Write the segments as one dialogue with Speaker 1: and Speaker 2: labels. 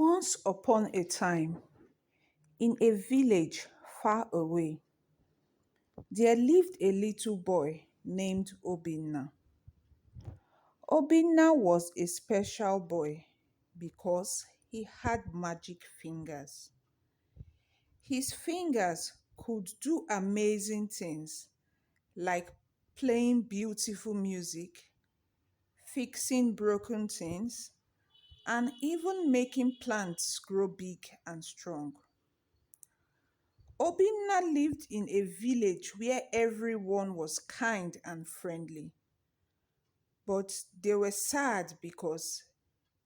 Speaker 1: Once upon a time, in a village far away, there lived a little boy named Obinna. Obinna was a special boy because he had magic fingers. His fingers could do amazing things like playing beautiful music, fixing broken things, and even making plants grow big and strong. Obinna lived in a village where everyone was kind and friendly, but they were sad because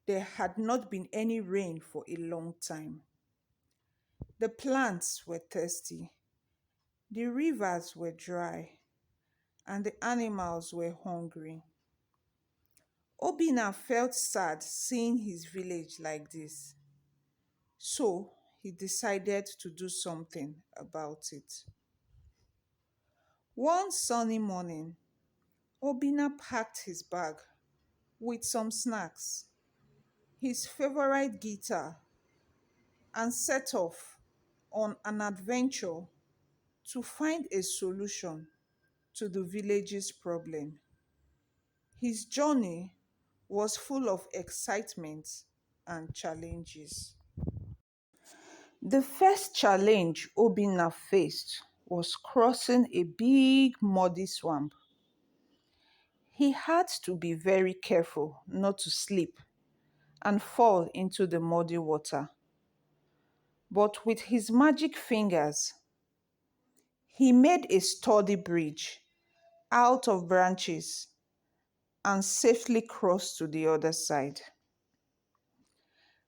Speaker 1: there had not been any rain for a long time. The plants were thirsty, the rivers were dry, and the animals were hungry. Obinna felt sad seeing his village like this, so he decided to do something about it. One sunny morning, Obinna packed his bag with some snacks, his favorite guitar, and set off on an adventure to find a solution to the village's problem. His journey was full of excitement and challenges. The first challenge Obinna faced was crossing a big muddy swamp. He had to be very careful not to slip and fall into the muddy water. But with his magic fingers, he made a sturdy bridge out of branches and safely crossed to the other side.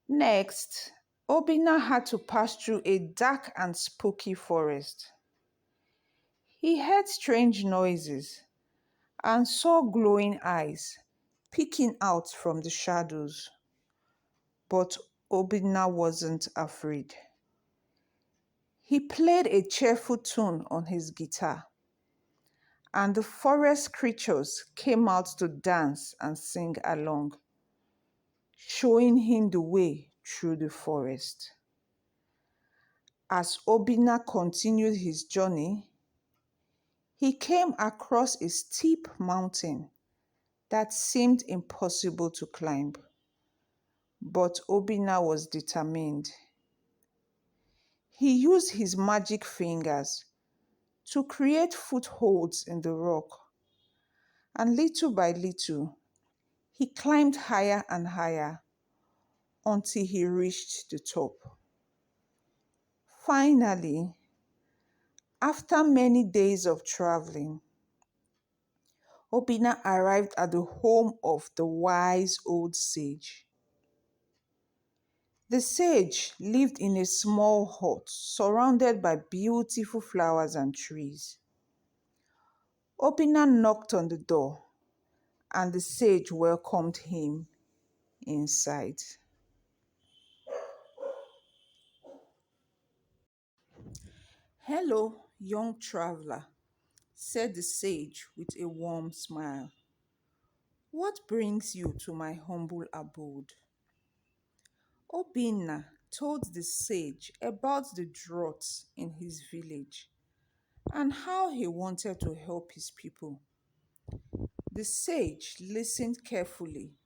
Speaker 1: Next, Obinna had to pass through a dark and spooky forest. He heard strange noises and saw glowing eyes peeking out from the shadows. But Obinna wasn't afraid. He played a cheerful tune on his guitar, and the forest creatures came out to dance and sing along, showing him the way through the forest. As Obinna continued his journey, he came across a steep mountain that seemed impossible to climb. But Obinna was determined. He used his magic fingers to create footholds in the rock, and little by little, he climbed higher and higher until he reached the top. Finally, after many days of traveling, Obinna arrived at the home of the wise old sage. The sage lived in a small hut surrounded by beautiful flowers and trees. Obinna knocked on the door, and the sage welcomed him inside. "Hello, young traveler," said the sage with a warm smile. "What brings you to my humble abode?" Obinna told the sage about the drought in his village and how he wanted to help his people. The sage listened carefully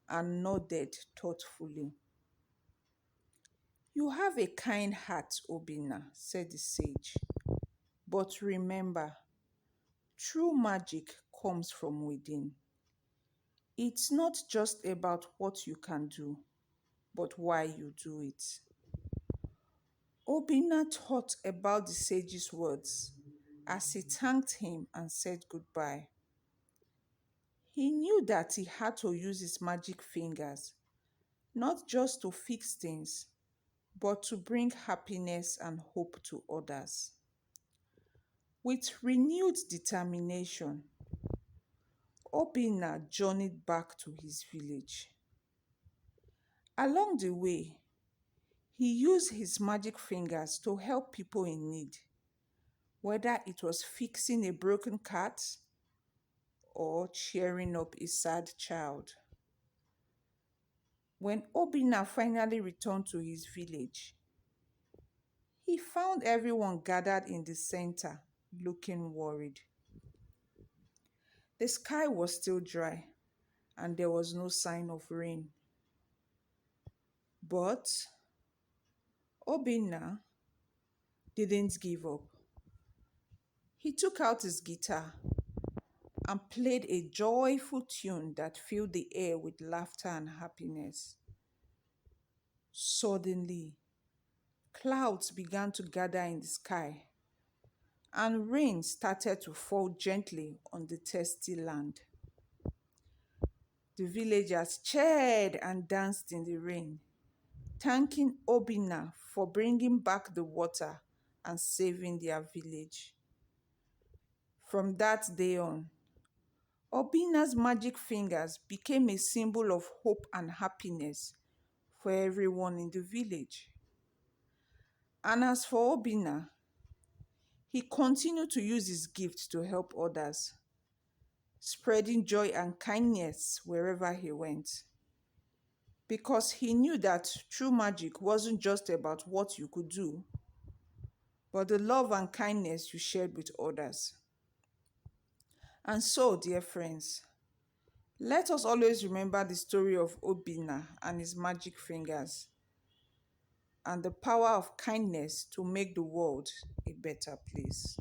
Speaker 1: and nodded thoughtfully. "You have a kind heart, Obinna," said the sage. "But remember, true magic comes from within. It's not just about what you can do, but why you do it." Obinna thought about the sage's words as he thanked him and said goodbye. He knew that he had to use his magic fingers, not just to fix things, but to bring happiness and hope to others. With renewed determination, Obinna journeyed back to his village. Along the way, he used his magic fingers to help people in need, whether it was fixing a broken cat or cheering up a sad child. When Obinna finally returned to his village, he found everyone gathered in the center, looking worried. The sky was still dry, and there was no sign of rain. But Obinna didn't give up. He took out his guitar and played a joyful tune that filled the air with laughter and happiness. Suddenly, clouds began to gather in the sky, and rain started to fall gently on the thirsty land. The villagers cheered and danced in the rain, thanking Obinna for bringing back the water and saving their village. From that day on, Obinna's magic fingers became a symbol of hope and happiness for everyone in the village. And as for Obinna, he continued to use his gift to help others, spreading joy and kindness wherever he went. Because he knew that true magic wasn't just about what you could do, but the love and kindness you shared with others. And so, dear friends, let us always remember the story of Obinna and his magic fingers and the power of kindness to make the world a better place.